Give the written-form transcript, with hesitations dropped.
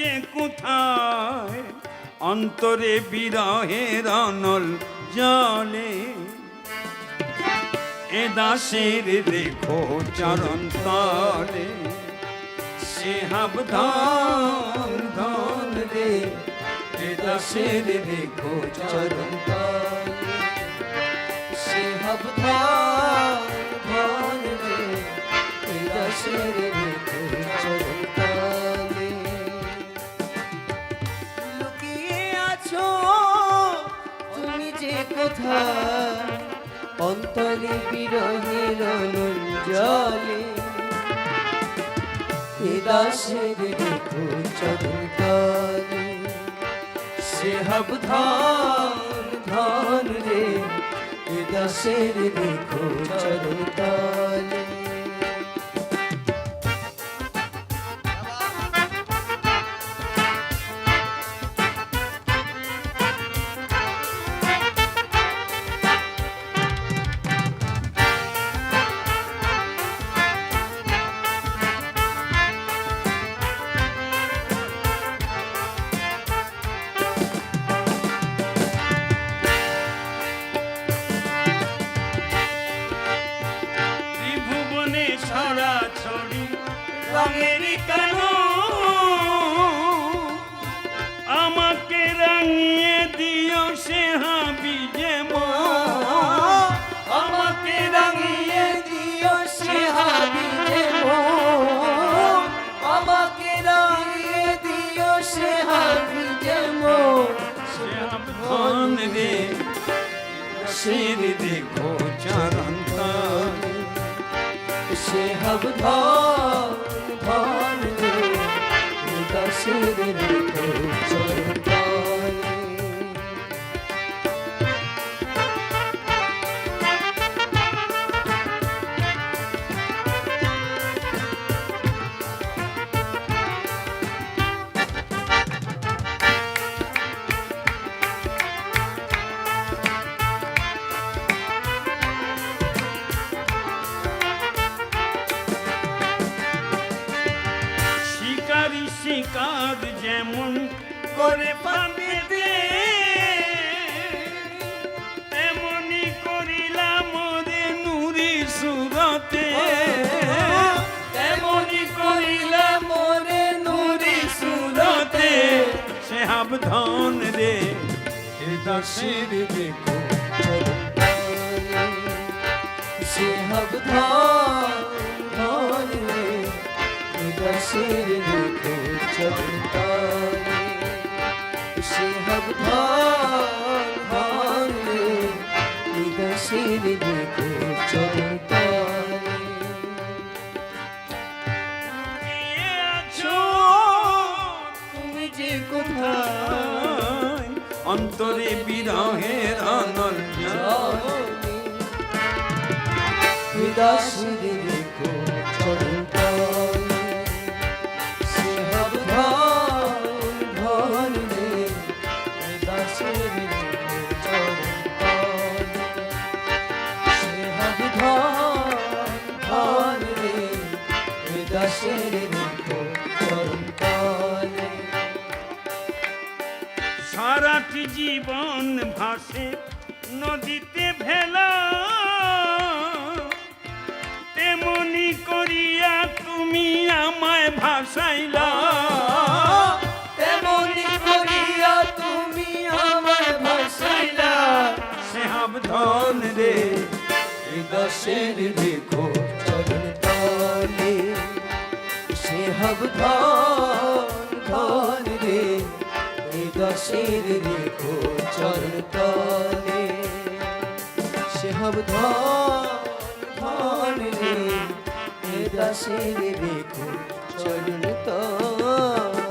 যে কোথায় অন্তরে বিরহের অনল জলে এ দাসের দেখো চরণ তলে সে হাব ধন ধন রে এ দাসের দেখো চরণ তলে সে হব ধন ধন রে এ দাসের দেখো চরণ তলে লুকিয়ে আছো তুমি যে কোথায় অন্তরে বিরহের অনল জলে এ দাসের দেখো চরণ তলে সে হব ধন ধন রে এ দাসের দেখো চরণ তলে ছড়াছড়ি রঙের কেন আমাকে রাঙিয়ে দিও সে হাবি যেমন আমাকে রাঙিয়ে দিও সে হাবি যেমন আমাকে রাঙিয়ে দিও সে হাবি যেমন সে হাব ধন রে শির দেখো চরণ তলে সে হব ধন ধন রে এ দাসের দেখো চরণ তলে শিকার যেমন করে পানিতে তেমনি করিলাম রে নুরি সুরতে তেমনি করিলাম রে নুরি সুরতে সে হাব ধন রে এ দাসের দেখো সে হব ধন ধন রে এ দাসের দেখো চরণ তলে সে হব ধন ধন রে এ দাসের দেখো চরণ তলে আছো তুমি যে কোথায় অন্তরে বিরহের অনল জলে এ দাসের দেখো চরণ তলে সে হব ধন ধন রে এ দাসের দেখো চরণ তলে সে হব ধন ধন রে এ দাসের দেখো চরণ তলে সারাটি জীবন ভাসে নদীতে ভেলা তেমনি করিয়া তুমি আমায় ভাসাইলা তেমনি করিয়া তুমি আমায় ভাসাইলা সে হাব ধন রে এ দাসের দেখো চরণ তলে সে হব ধন ধন রে এ দাসের দেখো চরণ তলে সে হব ধন ধন রে এ দাসের দেখো চরণ তলে